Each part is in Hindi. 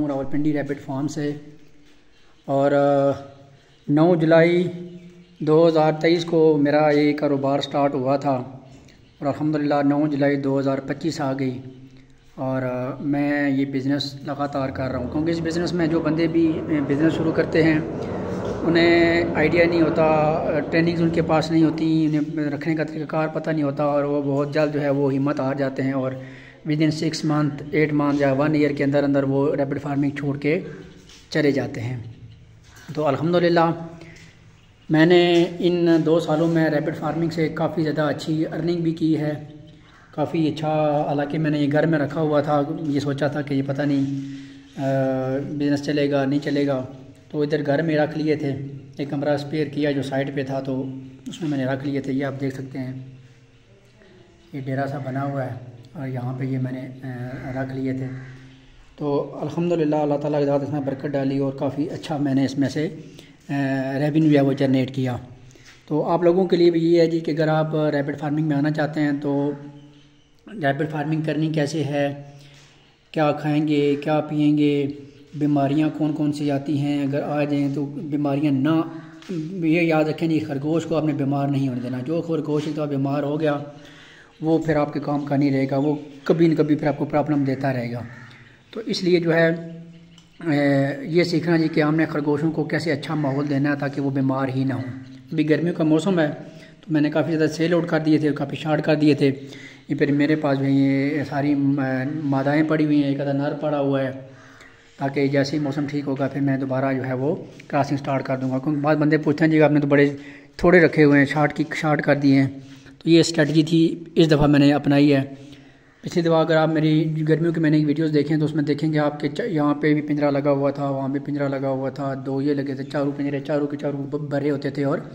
रावलपिंडी रैबिट फार्म से। और 9 जुलाई 2023 को मेरा ये कारोबार स्टार्ट हुआ था और अल्हम्दुलिल्लाह 9 जुलाई 2025 आ गई और मैं ये बिज़नेस लगातार कर रहा हूँ। क्योंकि इस बिज़नेस में जो बंदे भी बिज़नेस शुरू करते हैं उन्हें आइडिया नहीं होता, ट्रेनिंग्स उनके पास नहीं होती, उन्हें रखने का तरीक़ाकार पता नहीं होता और वो बहुत जल्द जो है वो हिम्मत हार जाते हैं और विद इन 6 मंथ 8 मंथ या 1 ईयर के अंदर अंदर वो रैबिट फार्मिंग छोड़ के चले जाते हैं। तो अल्हम्दुलिल्लाह मैंने इन 2 सालों में रैबिट फार्मिंग से काफ़ी ज़्यादा अच्छी अर्निंग भी की है, काफ़ी अच्छा। हालांकि मैंने ये घर में रखा हुआ था, ये सोचा था कि ये पता नहीं बिज़नेस चलेगा नहीं चलेगा, तो इधर घर में रख लिए थे। एक कमरा स्पेयर किया जो साइड पे था तो उसमें मैंने रख लिए थे। ये आप देख सकते हैं, ये डेरा सा बना हुआ है और यहाँ पे ये मैंने रख लिए थे। तो अल्हम्दुलिल्लाह अल्लाह ताला की ज़ात इसमें बरकत डाली और काफ़ी अच्छा मैंने इसमें से रेवेन्यू है वो जनरेट किया। तो आप लोगों के लिए भी ये है जी कि अगर आप रैबिट फार्मिंग में आना चाहते हैं तो रैबिट फार्मिंग करनी कैसे है, क्या खाएंगे, क्या पिएंगे, बीमारियां कौन कौन सी आती हैं, अगर आ जाएँ तो बीमारियां ना, ये याद रखें जी खरगोश को आपने बीमार नहीं होने देना। जो खरगोश एक तो बीमार हो गया वो फिर आपके काम का नहीं रहेगा, वो कभी न कभी फिर आपको प्रॉब्लम देता रहेगा। तो इसलिए जो है ये सीखना जी कि हमने खरगोशों को कैसे अच्छा माहौल देना है ताकि वो बीमार ही ना हो। अभी गर्मियों का मौसम है तो मैंने काफ़ी ज़्यादा सेल आउट कर दिए थे, काफ़ी शार्ट कर दिए थे। ये फिर मेरे पास भी ये सारी मादाएँ पड़ी हुई हैं, एक आधा नर पड़ा हुआ है, ताकि जैसे ही मौसम ठीक होगा फिर मैं दोबारा जो है वो क्रॉसिंग स्टार्ट कर दूंगा। क्योंकि बाद बंदे पूछते हैं जी आपने तो बड़े थोड़े रखे हुए हैं, शार्ट कर दिए हैं। तो ये स्ट्रेटजी थी इस दफ़ा मैंने अपनाई है। पिछली दफ़ा अगर आप मेरी गर्मियों की मैंने वीडियोस देखें तो उसमें देखेंगे आपके यहाँ पे भी पिंजरा लगा हुआ था, वहाँ भी पिंजरा लगा हुआ था, 2 ये लगे थे, चारों पिंजरे चारों के चारों भरे होते थे और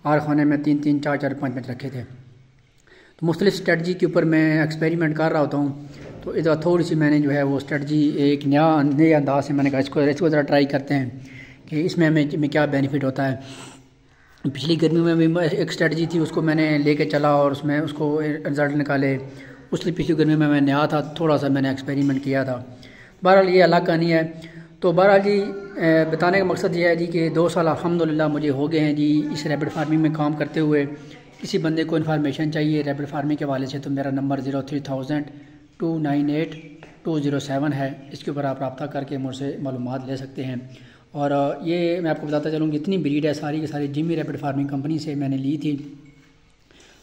हर खाने में 3-3 4-4 5-5 रखे थे। तो मुख्तलिफ स्ट्रेटजी के ऊपर मैं एक्सपेरिमेंट कर रहा होता हूँ। तो इस बार थोड़ी सी मैंने जो है वो स्ट्रेटजी एक नए अंदाज से मैंने कहा इसको ज़रा ट्राई करते हैं कि इसमें हमें क्या बेनिफिट होता है। पिछली गर्मी में भी एक स्ट्रेटजी थी, उसको मैंने लेके चला और उसमें उसको रिज़ल्ट निकाले। उसकी पिछली गर्मी में मैं नया था, थोड़ा सा मैंने एक्सपेरिमेंट किया था। बहरहाल ये अलग कहानी है। तो बहरहाल जी बताने का मकसद ये है जी कि 2 साल अल्हम्दुलिल्लाह मुझे हो गए हैं जी इस रैबिट फार्मिंग में काम करते हुए। किसी बंदे को इन्फॉर्मेशन चाहिए रैबिट फार्मिंग के हवाले से तो मेरा नंबर 03,000 298 207 है। इसके ऊपर आप रब्ता करके मुझसे मालूमात ले सकते हैं। और ये मैं आपको बताता चलूँ जितनी ब्रीड है सारी की सारी जिमी रैबिट फार्मिंग कंपनी से मैंने ली थी।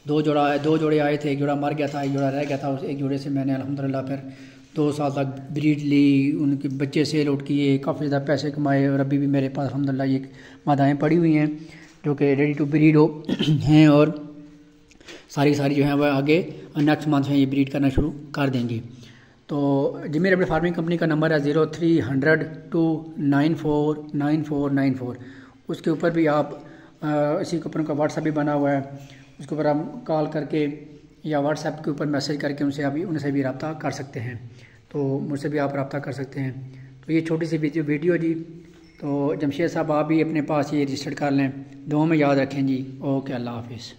2 जोड़े आए थे, एक जोड़ा मर गया था, एक जोड़ा रह गया था। उस एक जोड़े से मैंने अल्हम्दुलिल्लाह फिर 2 साल तक ब्रीड ली, उनके बच्चे सेल आउट किए, काफ़ी ज़्यादा पैसे कमाए और अभी भी मेरे पास अल्हम्दुलिल्लाह ये मादाएँ पड़ी हुई हैं जो कि रेडी टू ब्रीड हैं और सारी जो है वह आगे नेक्स्ट मंथ में ये ब्रीड करना शुरू कर देंगी। तो जिमी रैबिट फार्मिंग कंपनी का नंबर है 0300 294 9494। उसके ऊपर भी आप इसी के ऊपर उनका व्हाट्सएप भी बना हुआ है, उसके ऊपर आप कॉल करके या व्हाट्सएप के ऊपर मैसेज करके उनसे भी रब्ता कर सकते हैं। तो मुझसे भी आप रब्ता कर सकते हैं। तो ये छोटी सी वीडियो जी। तो जमशेद साहब आप भी अपने पास ये रजिस्टर्ड कर लें, दुआ में याद रखें जी। ओके, अल्लाह हाफिज़।